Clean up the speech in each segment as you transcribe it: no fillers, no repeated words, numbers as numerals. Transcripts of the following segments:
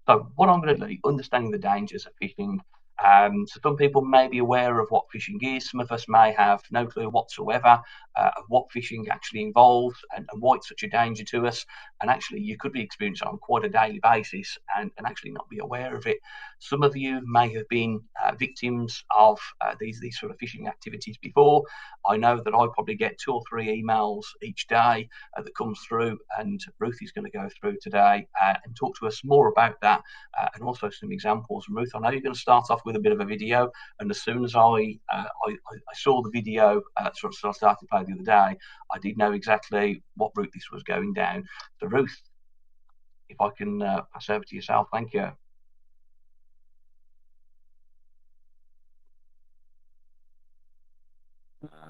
So what I'm going to do, understanding the dangers of phishing. So some people may be aware of what phishing is. Some of us may have no clue whatsoever of what phishing actually involves and why it's such a danger to us. And actually, you could be experiencing it on quite a daily basis and actually not be aware of it. Some of you may have been victims of these sort of phishing activities before. I know that I probably get 2 or 3 emails each day that comes through, and Ruth is going to go through today and talk to us more about that and also some examples. Ruth, I know you're going to start off with a bit of a video, and as soon as I saw the video sort of started to play the other day, I did know exactly what route this was going down. So Ruth, if I can pass over to yourself, thank you.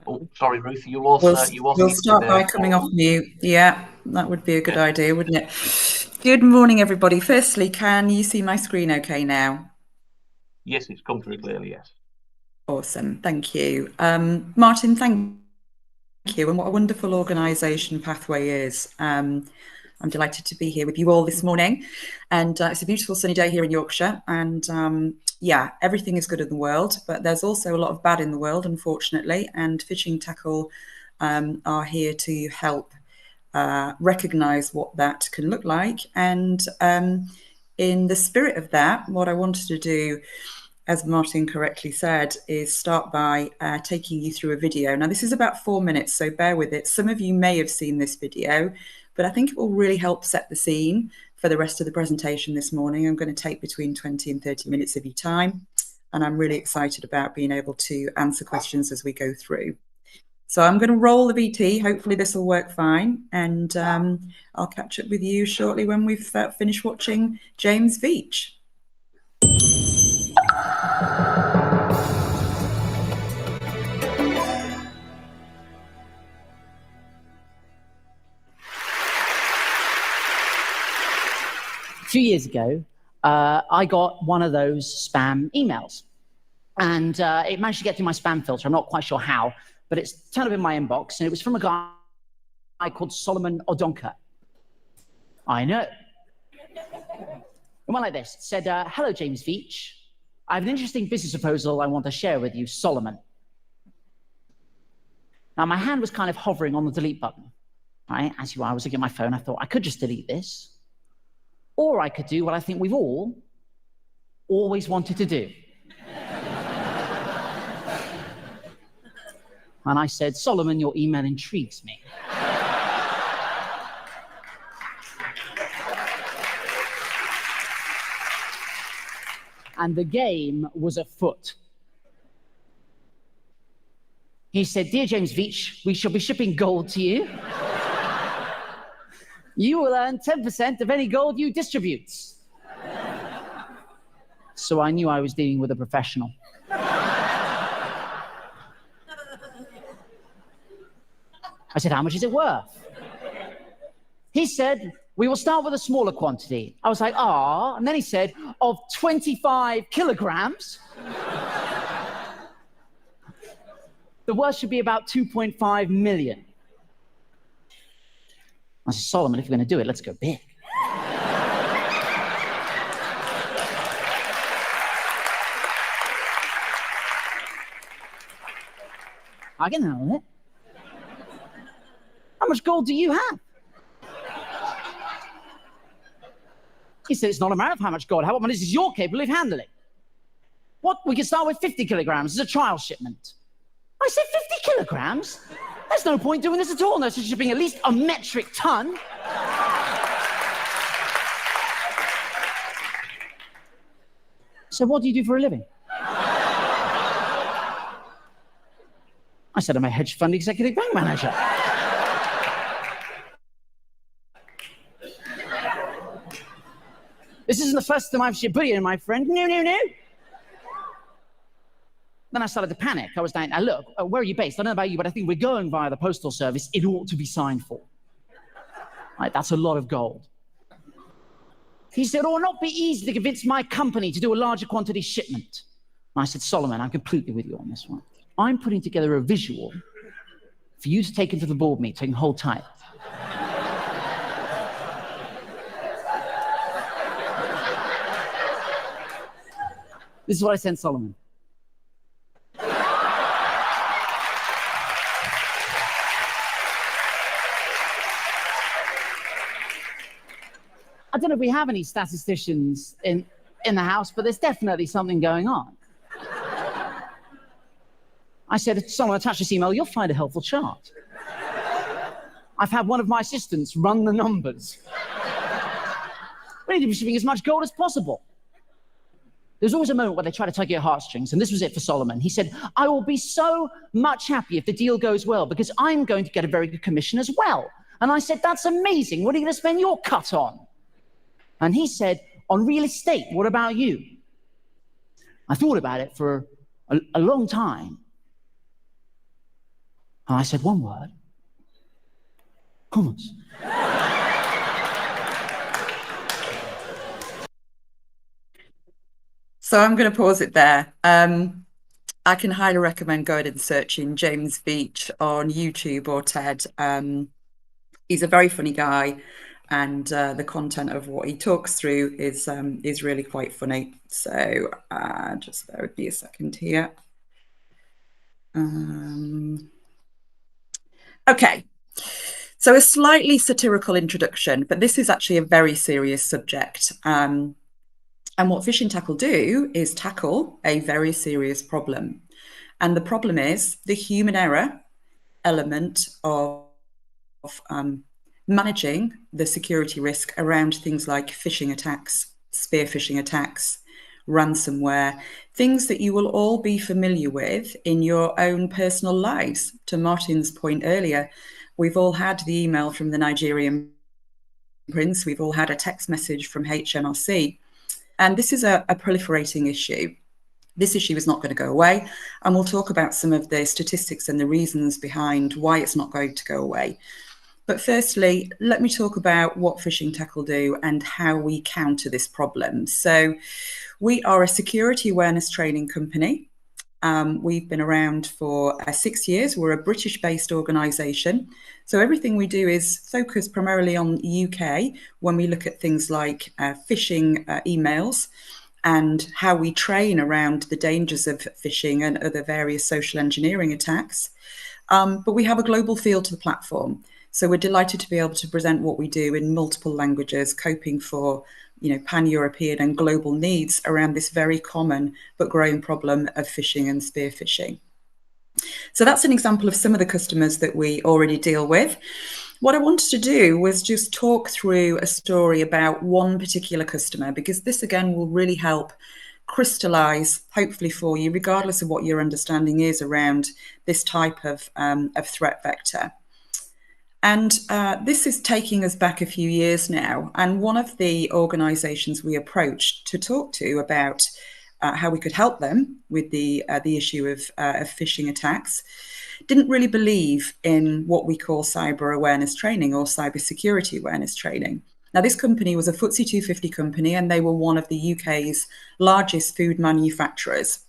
Oh, sorry, Ruth, you lost. We'll start by coming off mute. Yeah, that would be a good idea, wouldn't it? Good morning, everybody. Firstly, can you see my screen okay now? Yes, it's come through clearly, yes. Awesome, thank you. Martin, thank you, and what a wonderful organisation Pathway is. I'm delighted to be here with you all this morning, and it's a beautiful sunny day here in Yorkshire, and yeah, everything is good in the world, but there's also a lot of bad in the world, unfortunately, and Phishing Tackle are here to help recognise what that can look like, and in the spirit of that, what I wanted to do, as Martin correctly said, is start by taking you through a video. Now, this is about 4 minutes, so bear with it. Some of you may have seen this video, but I think it will really help set the scene for the rest of the presentation this morning. I'm going to take between 20 and 30 minutes of your time, and I'm really excited about being able to answer questions as we go through. So I'm going to roll the VT. Hopefully this will work fine, and I'll catch up with you shortly when we've finished watching James Veitch. A few years ago, I got one of those spam emails, and it managed to get through my spam filter. I'm not quite sure how, but it's turned up in my inbox, and it was from a guy called Solomon Odonka. I know. It went like this. It said, hello, James Veitch. I have an interesting business proposal I want to share with you, Solomon. Now, my hand was kind of hovering on the delete button, right? As you are, I was looking at my phone. I thought, I could just delete this. Or I could do what I think we've all always wanted to do. And I said, Solomon, your email intrigues me. And the game was afoot. He said, dear James Veitch, we shall be shipping gold to you. You will earn 10% of any gold you distribute. So I knew I was dealing with a professional. I said, how much is it worth? He said, we will start with a smaller quantity. I was like, ah, and then he said, of 25 kilograms. The worth should be about 2.5 million. I said, Solomon, if you're going to do it, let's go big. I can handle it. How much gold do you have? He said, it's not a matter of how much gold. How much is you're capable of handling? What? We can start with 50 kilograms as a trial shipment. I said, 50 kilograms? There's no point doing this at all unless you're shipping at least a metric ton. So what do you do for a living? I said, I'm a hedge fund executive bank manager. This isn't the first time I've shipped bullion, my friend. No. Then I started to panic. I was like, now look, where are you based? I don't know about you, but I think we're going via the postal service. It ought to be signed for. Right, that's a lot of gold. He said, it will not be easy to convince my company to do a larger quantity shipment. And I said, Solomon, I'm completely with you on this one. I'm putting together a visual for you to take into the board meeting. Hold tight. This is what I sent Solomon. I don't know if we have any statisticians in the house, but there's definitely something going on. I said, Solomon, attach this email, you'll find a helpful chart. I've had one of my assistants run the numbers. We need to be shipping as much gold as possible. There's always a moment where they try to tug at your heartstrings, and this was it for Solomon. He said, I will be so much happy if the deal goes well, because I'm going to get a very good commission as well. And I said, that's amazing. What are you going to spend your cut on? And he said, on real estate, what about you? I thought about it for a long time. And I said one word, hummus. So I'm going to pause it there. I can highly recommend going and searching James Veitch on YouTube or TED. He's a very funny guy, and the content of what he talks through is really quite funny. So just bear with me a second here. Okay, so a slightly satirical introduction, but this is actually a very serious subject. And what Phishing Tackle do is tackle a very serious problem. And the problem is the human error element of managing the security risk around things like phishing attacks, spear phishing attacks, ransomware, things that you will all be familiar with in your own personal lives. To Martin's point earlier, we've all had the email from the Nigerian prince, we've all had a text message from HMRC. And this is a proliferating issue. This issue is not going to go away. And we'll talk about some of the statistics and the reasons behind why it's not going to go away. But firstly, let me talk about what Phishing Tackle do and how we counter this problem. So we are a security awareness training company. We've been around for 6 years. We're a British-based organisation. So everything we do is focused primarily on the UK when we look at things like phishing emails and how we train around the dangers of phishing and other various social engineering attacks. But we have a global feel to the platform. So we're delighted to be able to present what we do in multiple languages, coping for pan-European and global needs around this very common but growing problem of phishing and spear phishing. So that's an example of some of the customers that we already deal with. What I wanted to do was just talk through a story about one particular customer, because this again will really help crystallize, hopefully for you, regardless of what your understanding is around this type of threat vector. And this is taking us back a few years now. And one of the organizations we approached to talk to about how we could help them with the issue of phishing attacks didn't really believe in what we call cyber awareness training or cybersecurity awareness training. Now, this company was a FTSE 250 company, and they were one of the UK's largest food manufacturers.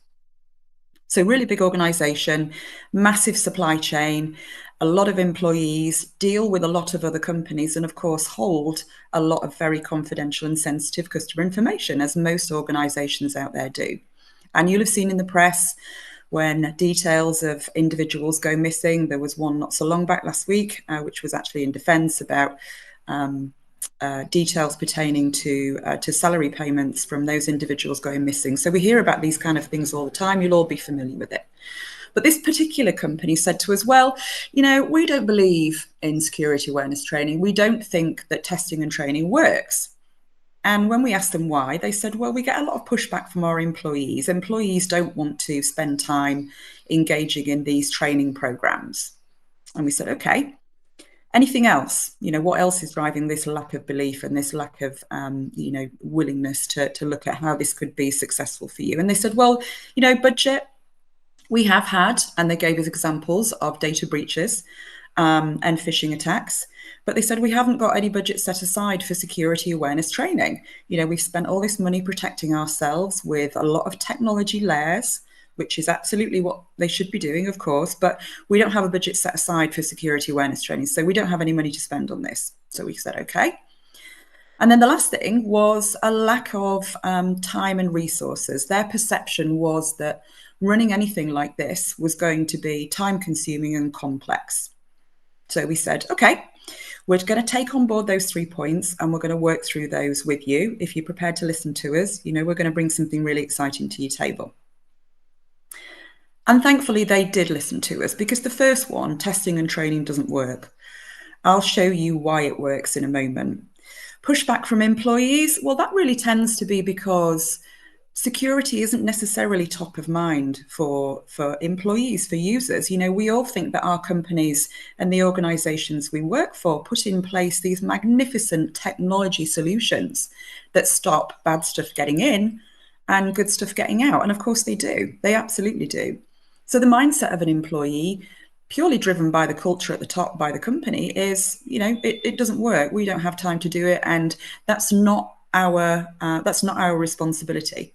So really big organization, massive supply chain, a lot of employees, deal with a lot of other companies, and of course hold a lot of very confidential and sensitive customer information, as most organizations out there do. And you'll have seen in the press when details of individuals go missing. There was one not so long back last week, which was actually in defense about details pertaining to salary payments from those individuals going missing. So we hear about these kind of things all the time. You'll all be familiar with it. But this particular company said to us, well, we don't believe in security awareness training. We don't think that testing and training works. And when we asked them why, they said, well, we get a lot of pushback from our employees. Employees don't want to spend time engaging in these training programs. And we said, okay. Anything else? What else is driving this lack of belief and this lack of, willingness to look at how this could be successful for you? And they said, well, budget. We have had, and they gave us examples of data breaches and phishing attacks, but they said we haven't got any budget set aside for security awareness training. We've spent all this money protecting ourselves with a lot of technology layers, which is absolutely what they should be doing, of course, but we don't have a budget set aside for security awareness training, so we don't have any money to spend on this. So we said, okay. And then the last thing was a lack of time and resources. Their perception was that running anything like this was going to be time consuming and complex. So we said, okay, we're going to take on board those 3 points and we're going to work through those with you. If you're prepared to listen to us, you know, we're going to bring something really exciting to your table. And thankfully they did listen to us, because the first one, testing and training, doesn't work. I'll show you why it works in a moment. Pushback from employees, well, that really tends to be because security isn't necessarily top of mind for employees, for users. You know, we all think that our companies and the organizations we work for put in place these magnificent technology solutions that stop bad stuff getting in and good stuff getting out. And of course they do. They absolutely do. So the mindset of an employee, purely driven by the culture at the top, by the company, is, you know, it doesn't work. We don't have time to do it, and that's not our responsibility.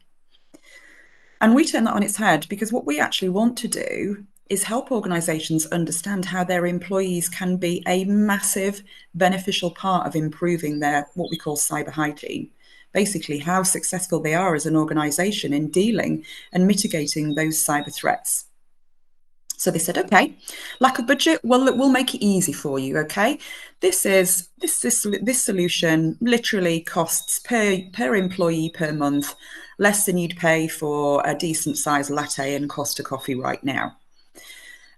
And we turn that on its head, because what we actually want to do is help organizations understand how their employees can be a massive beneficial part of improving their, what we call, cyber hygiene. Basically, how successful they are as an organization in dealing and mitigating those cyber threats. So they said, okay, lack of budget, well, look, we'll make it easy for you, okay? This solution literally costs per employee per month less than you'd pay for a decent sized latte and Costa coffee right now.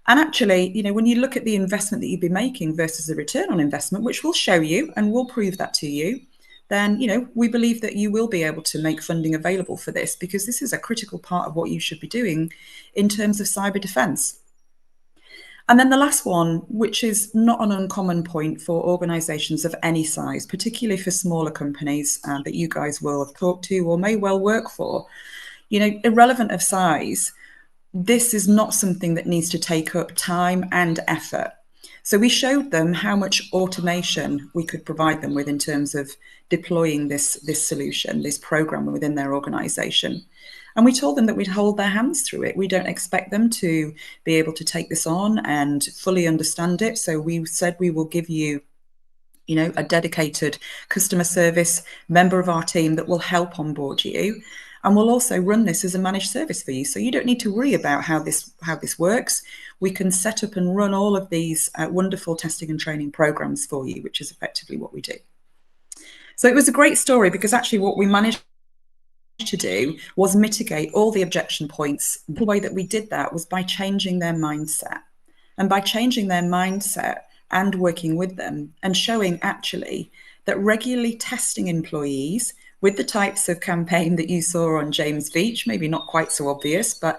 And actually, you know, when you look at the investment that you'd be making versus the return on investment, which we'll show you and we'll prove that to you, then, you know, we believe that you will be able to make funding available for this, because this is a critical part of what you should be doing in terms of cyber defense. And then the last one, which is not an uncommon point for organizations of any size, particularly for smaller companies that you guys will have talked to or may well work for, you know, irrelevant of size, this is not something that needs to take up time and effort. So we showed them how much automation we could provide them with in terms of deploying this solution, this program within their organization. And we told them that we'd hold their hands through it. We don't expect them to be able to take this on and fully understand it. So we said we will give you, you know, a dedicated customer service member of our team that will help onboard you. And we'll also run this as a managed service for you. So you don't need to worry about how this works. We can set up and run all of these wonderful testing and training programs for you, which is effectively what we do. So it was a great story, because actually what we managed to do was mitigate all the objection points. The way that we did that was by changing their mindset. And by changing their mindset and working with them and showing actually that regularly testing employees with the types of campaign that you saw on James Beach, maybe not quite so obvious, but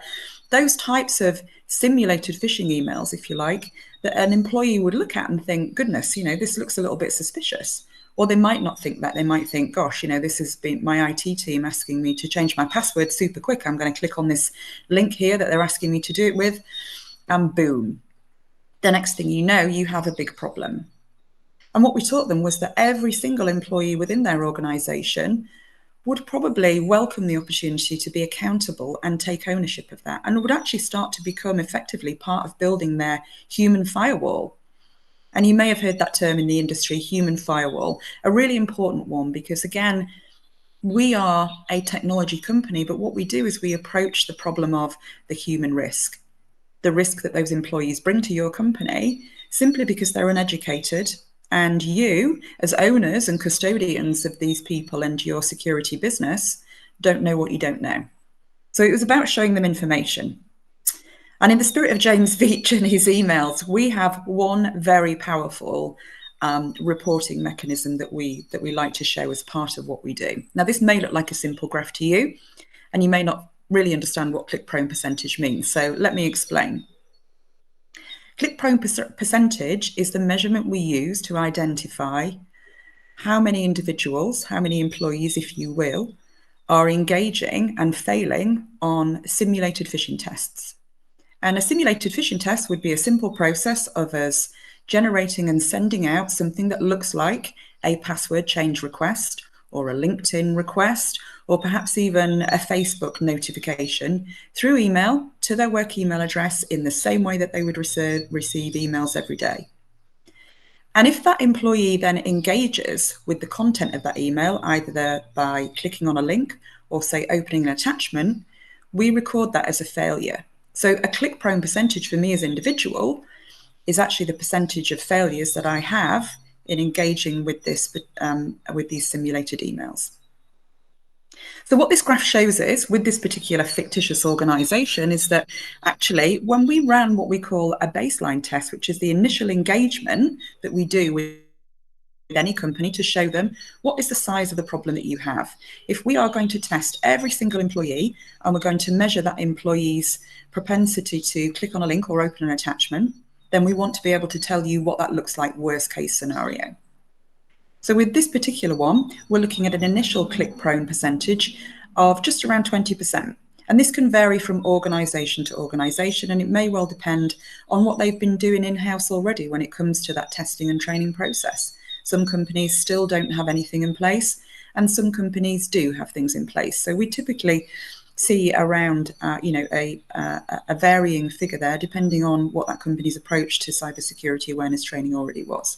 those types of simulated phishing emails, if you like, that an employee would look at and think, goodness, you know, this looks a little bit suspicious. Or they might not think that. They might think, gosh, you know, this has been my IT team asking me to change my password super quick. I'm going to click on this link here that they're asking me to do it with, and boom. The next thing you know, you have a big problem. And what we taught them was that every single employee within their organization would probably welcome the opportunity to be accountable and take ownership of that, and would actually start to become effectively part of building their human firewall. And you may have heard that term in the industry, human firewall, a really important one, because again, we are a technology company, but what we do is we approach the problem of the human risk, the risk that those employees bring to your company simply because they're uneducated, and you, as owners and custodians of these people and your security business, don't know what you don't know. So it was about showing them information. And in the spirit of James Beach and his emails, we have one very powerful reporting mechanism that we like to show as part of what we do. Now, this may look like a simple graph to you, and you may not really understand what click-prone percentage means. So let me explain. Click-prone percentage is the measurement we use to identify how many individuals, how many employees, if you will, are engaging and failing on simulated phishing tests. And a simulated phishing test would be a simple process of us generating and sending out something that looks like a password change request or a LinkedIn request, or perhaps even a Facebook notification through email to their work email address in the same way that they would receive emails every day. And if that employee then engages with the content of that email, either by clicking on a link or, say, opening an attachment, we record that as a failure. So a click-prone percentage for me as an individual is actually the percentage of failures that I have in engaging with this with these simulated emails. So what this graph shows us with this particular fictitious organization is that actually when we ran what we call a baseline test, which is the initial engagement that we do with any company to show them what is the size of the problem that you have. If we are going to test every single employee and we're going to measure that employee's propensity to click on a link or open an attachment, then we want to be able to tell you what that looks like worst case scenario. So with this particular one, we're looking at an initial click-prone percentage of just around 20%. And this can vary from organisation to organisation, and it may well depend on what they've been doing in-house already when it comes to that testing and training process. Some companies still don't have anything in place, and some companies do have things in place. So we typically see around a varying figure there, depending on what that company's approach to cybersecurity awareness training already was.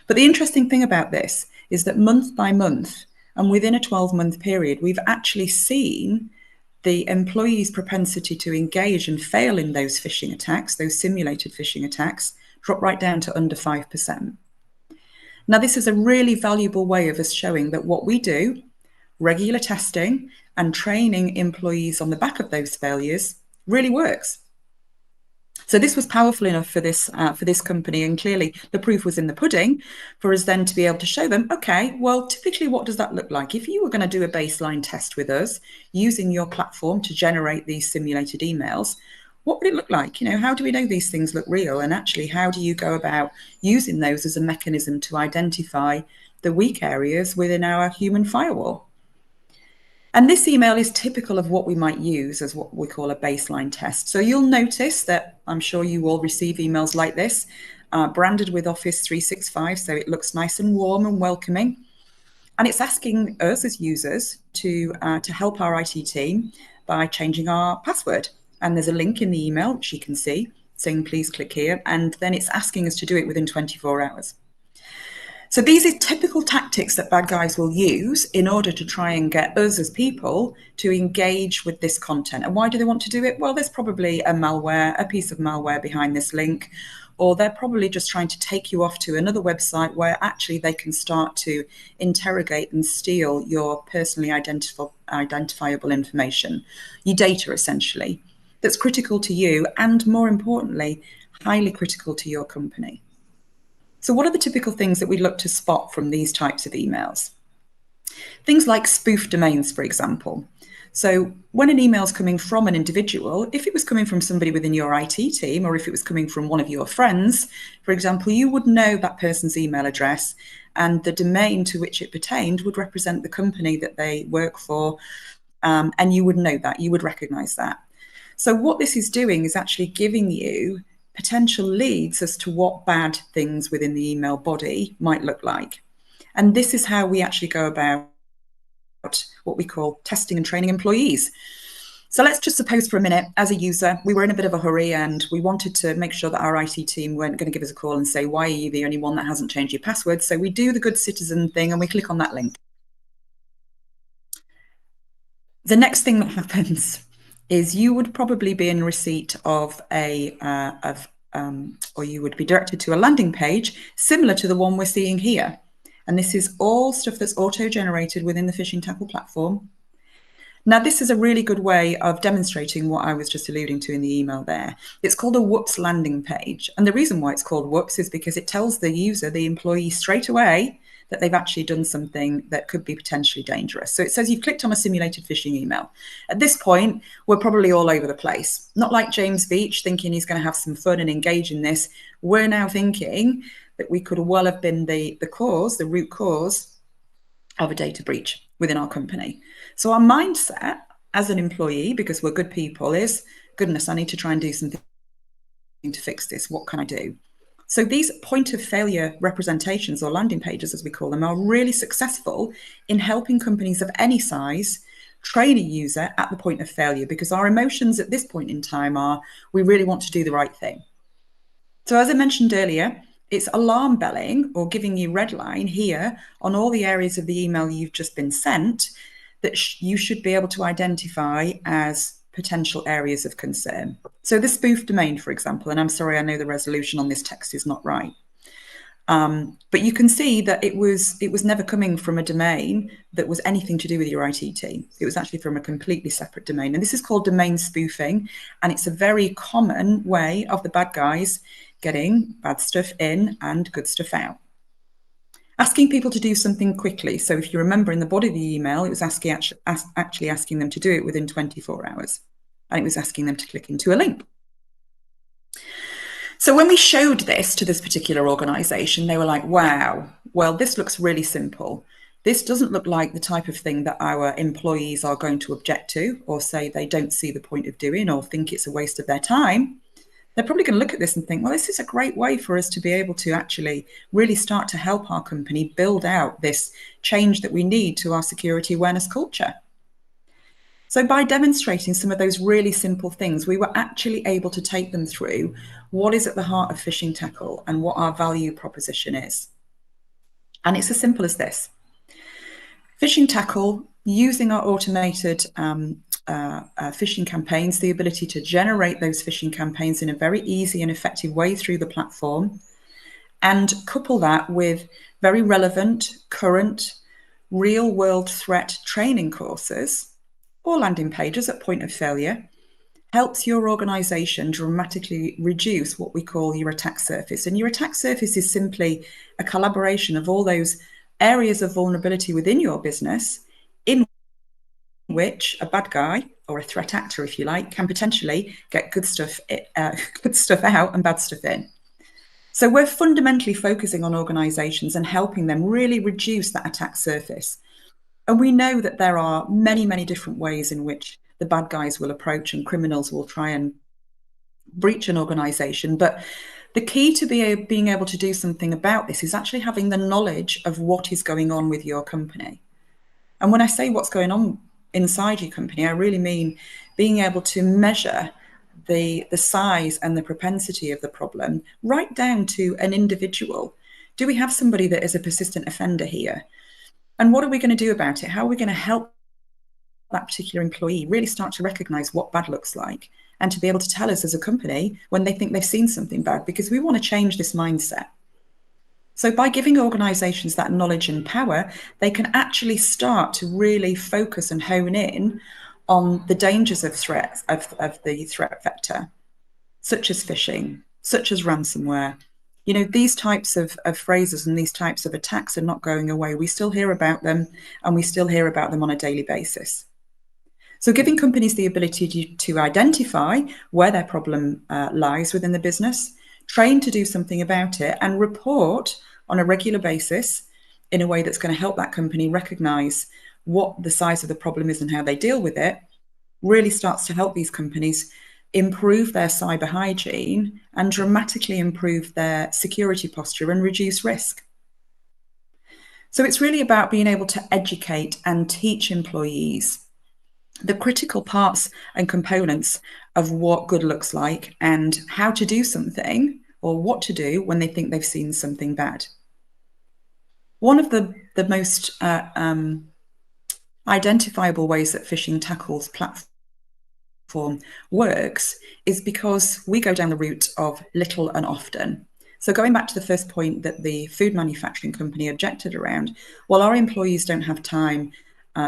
But the interesting thing about this is that month by month and within a 12-month period, we've actually seen the employee's propensity to engage and fail in those phishing attacks, those simulated phishing attacks, drop right down to under 5%. Now, this is a really valuable way of us showing that what we do, regular testing and training employees on the back of those failures, really works. So this was powerful enough for this company, and clearly the proof was in the pudding for us then to be able to show them, okay, well, typically what does that look like? If you were going to do a baseline test with us using your platform to generate these simulated emails, what would it look like? How do we know these things look real? And actually, how do you go about using those as a mechanism to identify the weak areas within our human firewall? And this email is typical of what we might use as what we call a baseline test. So you'll notice that I'm sure you all receive emails like this, branded with Office 365, so it looks nice and warm and welcoming. And it's asking us as users to help our IT team by changing our password. And there's a link in the email, which you can see, saying please click here. And then it's asking us to do it within 24 hours. So these are typical tactics that bad guys will use in order to try and get us as people to engage with this content. And why do they want to do it? Well, there's probably a piece of malware behind this link, or they're probably just trying to take you off to another website where actually they can start to interrogate and steal your personally identifiable information, your data essentially, that's critical to you and, more importantly, highly critical to your company. So what are the typical things that we look to spot from these types of emails? Things like spoof domains, for example. So when an email is coming from an individual, if it was coming from somebody within your IT team, or if it was coming from one of your friends, for example, you would know that person's email address, and the domain to which it pertained would represent the company that they work for, and you would know that, you would recognize that. So what this is doing is actually giving you potential leads as to what bad things within the email body might look like. And this is how we actually go about what we call testing and training employees. So let's just suppose for a minute, as a user, we were in a bit of a hurry and we wanted to make sure that our IT team weren't going to give us a call and say, why are you the only one that hasn't changed your password? So we do the good citizen thing and we click on that link. The next thing that happens is you would probably be in receipt of or you would be directed to a landing page similar to the one we're seeing here. And this is all stuff that's auto-generated within the Phishing Tackle platform. Now, this is a really good way of demonstrating what I was just alluding to in the email there. It's called a whoops landing page. And the reason why it's called whoops is because it tells the user, the employee, straight away that they've actually done something that could be potentially dangerous. So it says you've clicked on a simulated phishing email. At this point, we're probably all over the place. Not like James Beach thinking he's going to have some fun and engage in this. We're now thinking that we could well have been the root cause of a data breach within our company. So our mindset as an employee, because we're good people, is, goodness, I need to try and do something to fix this. What can I do? So these point of failure representations, or landing pages as we call them, are really successful in helping companies of any size train a user at the point of failure, because our emotions at this point in time are, we really want to do the right thing. So as I mentioned earlier, It's alarm belling or giving you red line here on all the areas of the email you've just been sent that you should be able to identify as potential areas of concern. So the spoof domain, for example, and I'm sorry, I know the resolution on this text is not right. But you can see that it was never coming from a domain that was anything to do with your IT team. It was actually from a completely separate domain. And this is called domain spoofing. And it's a very common way of the bad guys getting bad stuff in and good stuff out. Asking people to do something quickly. So if you remember in the body of the email, it was actually asking them to do it within 24 hours. And it was asking them to click into a link. So when we showed this to this particular organization, they were like, wow, well, this looks really simple. This doesn't look like the type of thing that our employees are going to object to or say they don't see the point of doing or think it's a waste of their time. They're probably going to look at this and think, well, this is a great way for us to be able to actually really start to help our company build out this change that we need to our security awareness culture. So by demonstrating some of those really simple things, we were actually able to take them through what is at the heart of Phishing Tackle and what our value proposition is. And it's as simple as this. Phishing Tackle, using our automated phishing campaigns, the ability to generate those phishing campaigns in a very easy and effective way through the platform, and couple that with very relevant, current, real-world threat training courses or landing pages at point of failure, helps your organization dramatically reduce what we call your attack surface. And your attack surface is simply a collaboration of all those areas of vulnerability within your business in which a bad guy or a threat actor, if you like, can potentially get good stuff out and bad stuff in. So we're fundamentally focusing on organizations and helping them really reduce that attack surface. And we know that there are many, many different ways in which the bad guys will approach and criminals will try and breach an organization. But the key to being able to do something about this is actually having the knowledge of what is going on with your company. And when I say what's going on inside your company, I really mean being able to measure the size and the propensity of the problem right down to an individual. Do we have somebody that is a persistent offender here? And what are we going to do about it? How are we going to help that particular employee really start to recognize what bad looks like and to be able to tell us as a company when they think they've seen something bad, because we want to change this mindset. So by giving organizations that knowledge and power, they can actually start to really focus and hone in on the dangers of threats of the threat vector, such as phishing, such as ransomware. You know, these types of phrases and these types of attacks are not going away. We still hear about them, and we still hear about them on a daily basis. So giving companies the ability to identify where their problem lies within the business, train to do something about it, and report on a regular basis in a way that's going to help that company recognize what the size of the problem is and how they deal with it, really starts to help these companies improve their cyber hygiene and dramatically improve their security posture and reduce risk. So it's really about being able to educate and teach employees the critical parts and components of what good looks like and how to do something or what to do when they think they've seen something bad. One of the most identifiable ways that Phishing Tackle's platform works is because we go down the route of little and often. So going back to the first point that the food manufacturing company objected around, well, our employees don't have time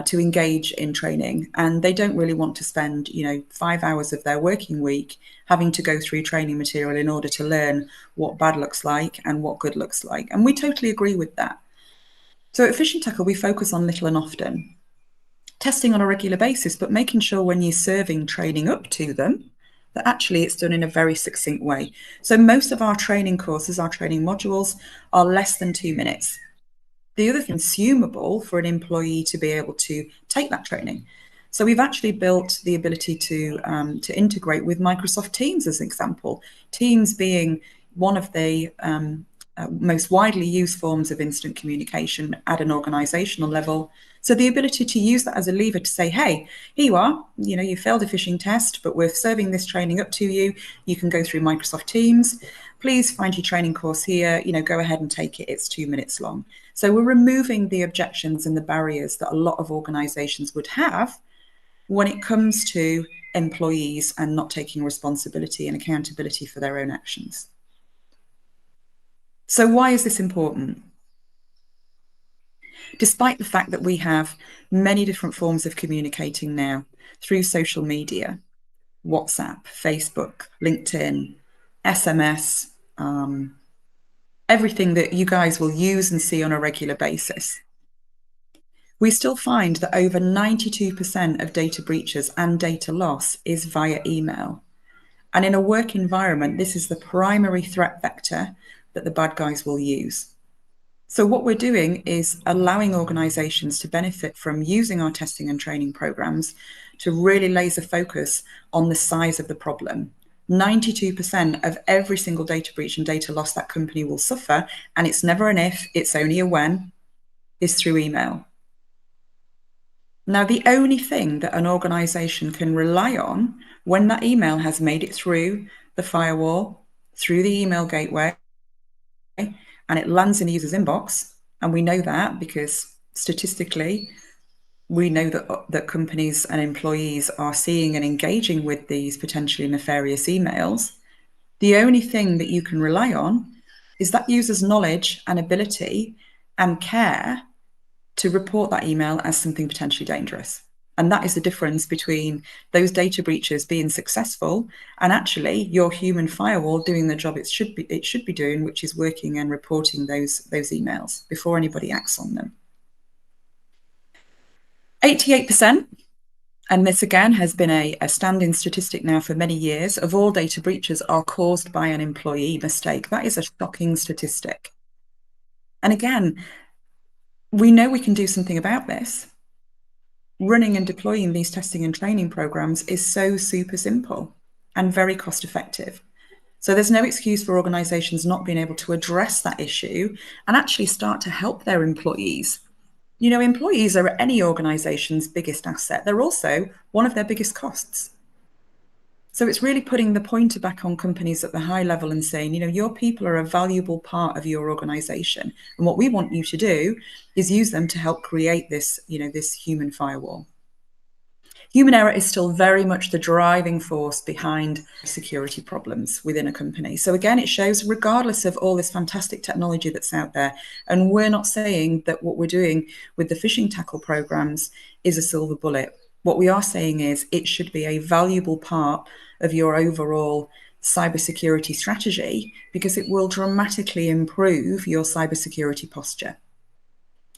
to engage in training, and they don't really want to spend 5 hours of their working week having to go through training material in order to learn what bad looks like and what good looks like. And we totally agree with that. So at Phishing Tackle, we focus on little and often, testing on a regular basis, but making sure when you're serving training up to them, that actually it's done in a very succinct way. So most of our training courses, our training modules, are less than 2 minutes. The other consumable for an employee to be able to take that training. So we've actually built the ability to integrate with Microsoft Teams as an example. Teams being one of the most widely used forms of instant communication at an organizational level. So the ability to use that as a lever to say, hey, here you are, you failed a phishing test, but we're serving this training up to you. You can go through Microsoft Teams. please find your training course here, go ahead and take it. It's 2 minutes long. So we're removing the objections and the barriers that a lot of organizations would have when it comes to employees and not taking responsibility and accountability for their own actions. So why is this important? Despite the fact that we have many different forms of communicating now through social media, WhatsApp, Facebook, LinkedIn, SMS, everything that you guys will use and see on a regular basis, we still find that over 92% of data breaches and data loss is via email. And in a work environment, this is the primary threat vector that the bad guys will use. So what we're doing is allowing organizations to benefit from using our testing and training programs to really laser focus on the size of the problem. 92% of every single data breach and data loss that company will suffer, and it's never an if, it's only a when, is through email. Now, the only thing that an organization can rely on when that email has made it through the firewall, through the email gateway, and it lands in the user's inbox, and we know that because statistically, we know that companies and employees are seeing and engaging with these potentially nefarious emails. The only thing that you can rely on is that user's knowledge and ability and care to report that email as something potentially dangerous. And that is the difference between those data breaches being successful and actually your human firewall doing the job it should be doing, which is working and reporting those emails before anybody acts on them. 88%, and this again has been a standing statistic now for many years, of all data breaches are caused by an employee mistake. That is a shocking statistic. And again, we know we can do something about this. Running and deploying these testing and training programs is so super simple and very cost effective. So there's no excuse for organizations not being able to address that issue and actually start to help their employees. Employees are any organization's biggest asset. They're also one of their biggest costs. So it's really putting the pointer back on companies at the high level and saying, your people are a valuable part of your organization. And what we want you to do is use them to help create this, this human firewall. Human error is still very much the driving force behind security problems within a company. So again, it shows regardless of all this fantastic technology that's out there, and we're not saying that what we're doing with the Phishing Tackle programs is a silver bullet. What we are saying is it should be a valuable part of your overall cybersecurity strategy because it will dramatically improve your cybersecurity posture.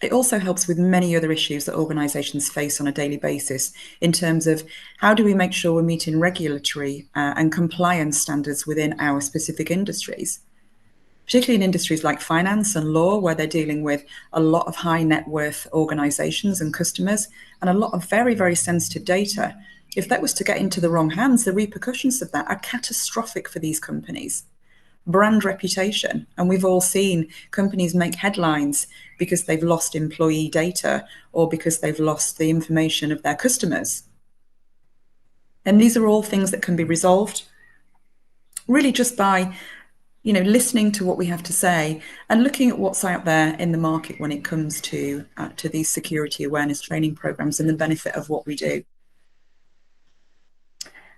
It also helps with many other issues that organizations face on a daily basis in terms of how do we make sure we're meeting regulatory and compliance standards within our specific industries, particularly in industries like finance and law, where they're dealing with a lot of high net worth organizations and customers and a lot of very, very sensitive data. If that was to get into the wrong hands, the repercussions of that are catastrophic for these companies. Brand reputation. And we've all seen companies make headlines because they've lost employee data or because they've lost the information of their customers. And these are all things that can be resolved really just by, listening to what we have to say and looking at what's out there in the market when it comes to these security awareness training programs and the benefit of what we do.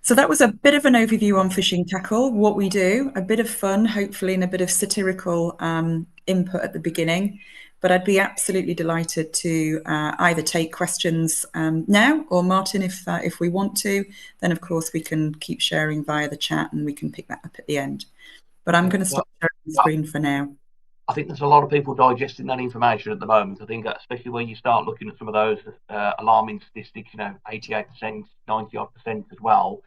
So that was a bit of an overview on Phishing Tackle, what we do, a bit of fun, hopefully, and a bit of satirical input at the beginning. But I'd be absolutely delighted to either take questions now, or Martin, if we want to, then of course we can keep sharing via the chat and we can pick that up at the end. But I'm going to stop sharing the screen for now. I think there's a lot of people digesting that information at the moment. I think especially when you start looking at some of those alarming statistics, 88%, 90% as well.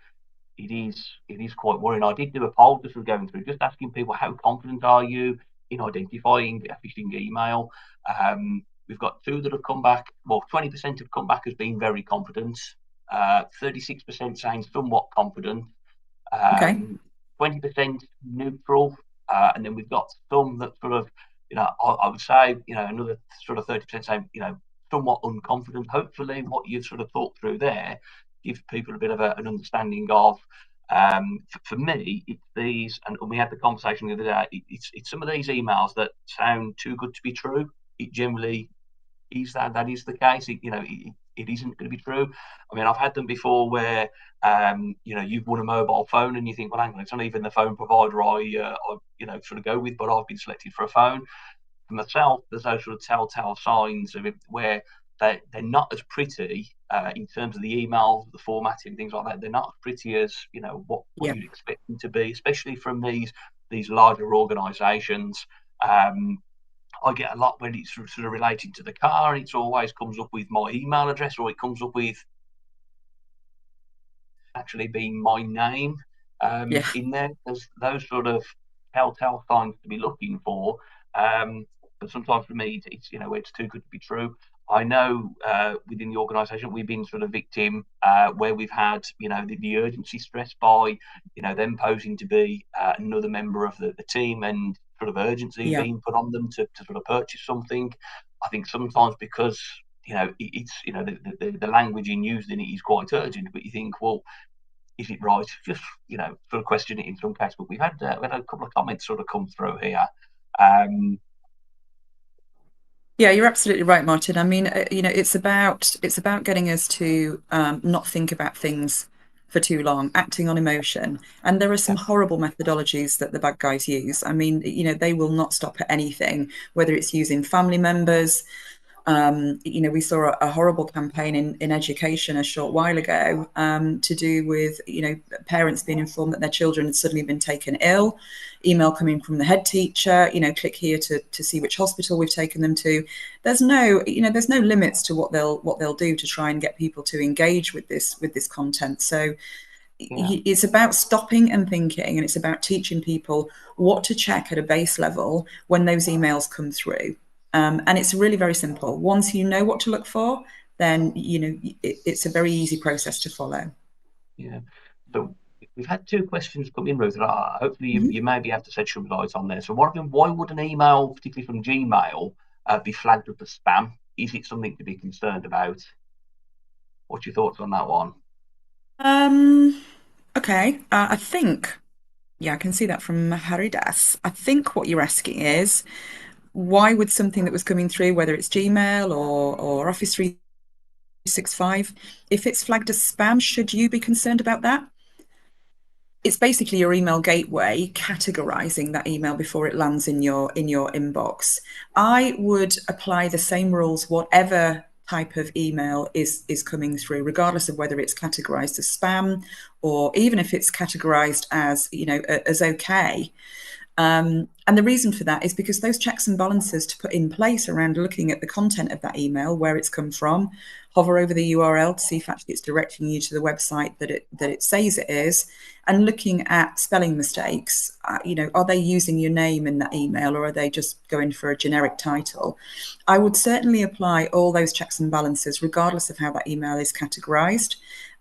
It is quite worrying. I did do a poll just going through, just asking people how confident are you in identifying a phishing email. We've got 2 that have come back. Well, 20% have come back as being very confident. 36% saying somewhat confident. Okay. 20% neutral, and then we've got some that sort of, I would say, another sort of 30% saying, somewhat unconfident. Hopefully, what you've sort of thought through there gives people a bit of an understanding of For me, it's these, and we had the conversation the other day. It's some of these emails that sound too good to be true. It generally is that is the case. It isn't going to be true. I mean, I've had them before where you've won a mobile phone and you think, well, hang on, it's not even the phone provider I sort of go with, but I've been selected for a phone. For myself, there's those sort of telltale signs of it where they're not as pretty in terms of the email, the formatting, things like that. They're not as pretty as what you'd expect them to be, especially from these larger organisations. I get a lot when it's sort of related to the car, and it always comes up with my email address, or it comes up with actually being my name in there. There's those sort of telltale signs to be looking for. But sometimes for me, it's too good to be true. I know within the organisation we've been sort of victim where we've had the urgency stressed by them posing to be another member of the team, and sort of urgency being put on them to sort of purchase something. I think sometimes because it's the language used in it is quite urgent, but you think, well, is it right? Just sort of question it in some case. But we had a couple of comments sort of come through here. Yeah, you're absolutely right, Martin. I mean, it's about getting us to not think about things for too long, acting on emotion. And there are some horrible methodologies that the bad guys use. I mean, they will not stop at anything, whether it's using family members. We saw a horrible campaign in education a short while ago to do with, parents being informed that their children had suddenly been taken ill, email coming from the head teacher, click here to see which hospital we've taken them to. There's no limits to what they'll do to try and get people to engage with this content. So it's about stopping and thinking, and it's about teaching people what to check at a base level when those emails come through. And it's really very simple. Once you know what to look for, then it's a very easy process to follow. Yeah. So we've had two questions come in, Ruth, and hopefully you maybe have to shed some light on there. So one of them, why would an email, particularly from Gmail, be flagged up as spam? Is it something to be concerned about? What's your thoughts on that one? Okay. I think, I can see that from Haridas. I think what you're asking is, why would something that was coming through, whether it's Gmail or Office 365, if it's flagged as spam, should you be concerned about that? It's basically your email gateway categorizing that email before it lands in your inbox. I would apply the same rules, whatever type of email is coming through, regardless of whether it's categorized as spam or even if it's categorized as as okay. And the reason for that is because those checks and balances to put in place around looking at the content of that email, where it's come from, hover over the URL to see if actually it's directing you to the website that it says it is, and looking at spelling mistakes. Are they using your name in that email, or are they just going for a generic title? I would certainly apply all those checks and balances, regardless of how that email is categorized.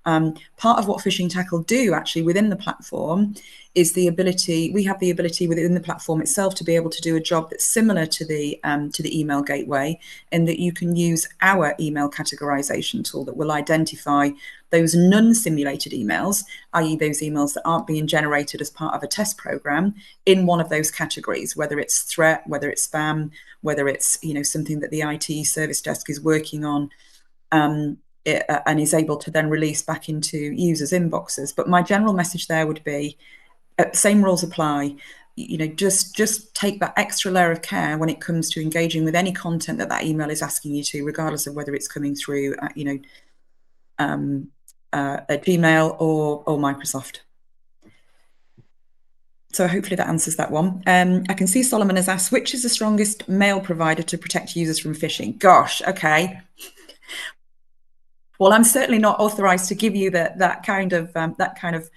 Part of what Phishing Tackle do actually within the platform is we have the ability within the platform itself to be able to do a job that's similar to the email gateway, in that you can use our email categorization tool that will identify those non-simulated emails, i.e. those emails that aren't being generated as part of a test program, in one of those categories, whether it's threat, whether it's spam, whether it's something that the IT service desk is working on, and is able to then release back into users' inboxes. But my general message there would be, same rules apply. Just take that extra layer of care when it comes to engaging with any content that email is asking you to, regardless of whether it's coming through at Gmail or Microsoft. So hopefully that answers that one. I can see Solomon has asked, which is the strongest mail provider to protect users from phishing? Gosh, okay. Well, I'm certainly not authorized to give you that kind of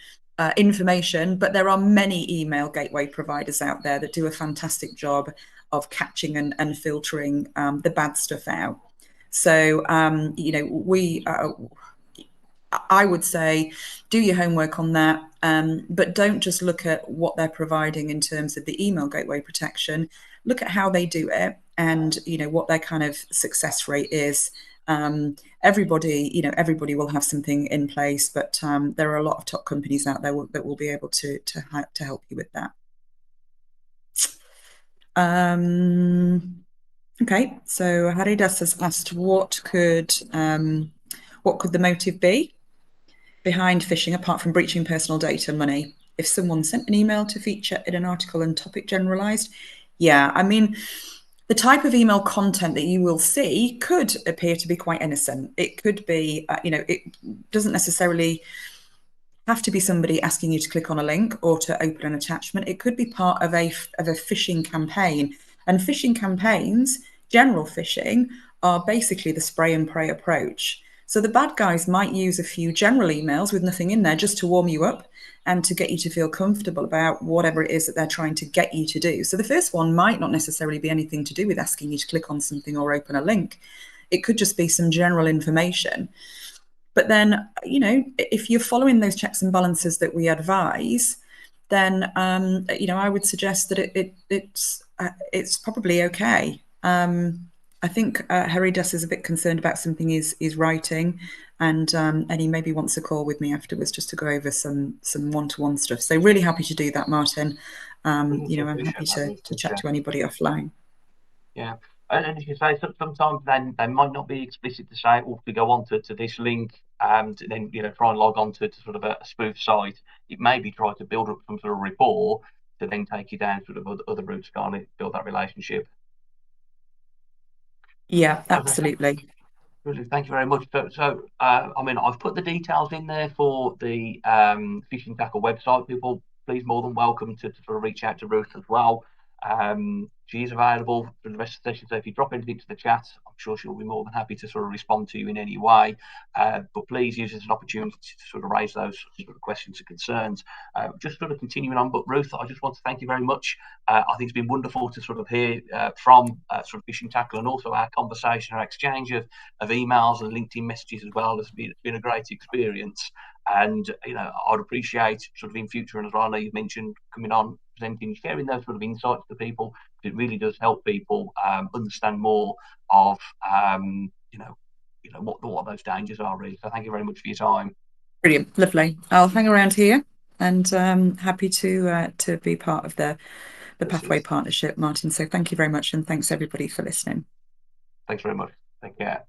information, but there are many email gateway providers out there that do a fantastic job of catching and filtering the bad stuff out. So, I would say do your homework on that, but don't just look at what they're providing in terms of the email gateway protection. Look at how they do it and what their kind of success rate is. And everybody, everybody will have something in place, but there are a lot of top companies out there that will be able to help you with that. Okay, so Haridas has asked what could the motive be behind phishing apart from breaching personal data, money? If someone sent an email to feature in an article and topic generalized, yeah, I mean, the type of email content that you will see could appear to be quite innocent. It could be, it doesn't necessarily have to be somebody asking you to click on a link or to open an attachment. It could be part of a phishing campaign. And phishing campaigns, general phishing, are basically the spray and pray approach. So the bad guys might use a few general emails with nothing in there just to warm you up and to get you to feel comfortable about whatever it is that they're trying to get you to do. So the first one might not necessarily be anything to do with asking you to click on something or open a link. It could just be some general information. But then, if you're following those checks and balances that we advise, then, I would suggest that it's probably okay. I think Haridas is a bit concerned about something he's writing, and he maybe wants a call with me afterwards just to go over some one-to-one stuff. So really happy to do that, Martin. I'm happy to chat to anybody offline. Yeah. And as you say, sometimes they might not be explicit to say, oh, to go on to this link and then try and log on to sort of a spoof site. It may be try to build up some sort of rapport to then take you down sort of other routes, can't it? Build that relationship. Yeah, absolutely. Brilliant. Thank you very much. So I mean, I've put the details in there for the Phishing Tackle website. People, please, more than welcome to sort of reach out to Ruth as well. She is available for the rest of the session, so if you drop anything to the chat, I'm sure she'll be more than happy to sort of respond to you in any way. But please use it as an opportunity to sort of raise those sort of questions and concerns. Just sort of continuing on, but Ruth, I just want to thank you very much. I think it's been wonderful to sort of hear from sort of Phishing Tackle, and also our conversation, our exchange of emails and LinkedIn messages as well. It's been a great experience. And I'd appreciate sort of in future, and as well, I know you've mentioned coming on, presenting, sharing those sort of insights to people. It really does help people understand more of what those dangers are really. So thank you very much for your time. Brilliant, lovely. I'll hang around here, and happy to be part of the Pathway Partnership, Martin. So thank you very much, and thanks everybody for listening. Thanks very much. Take care.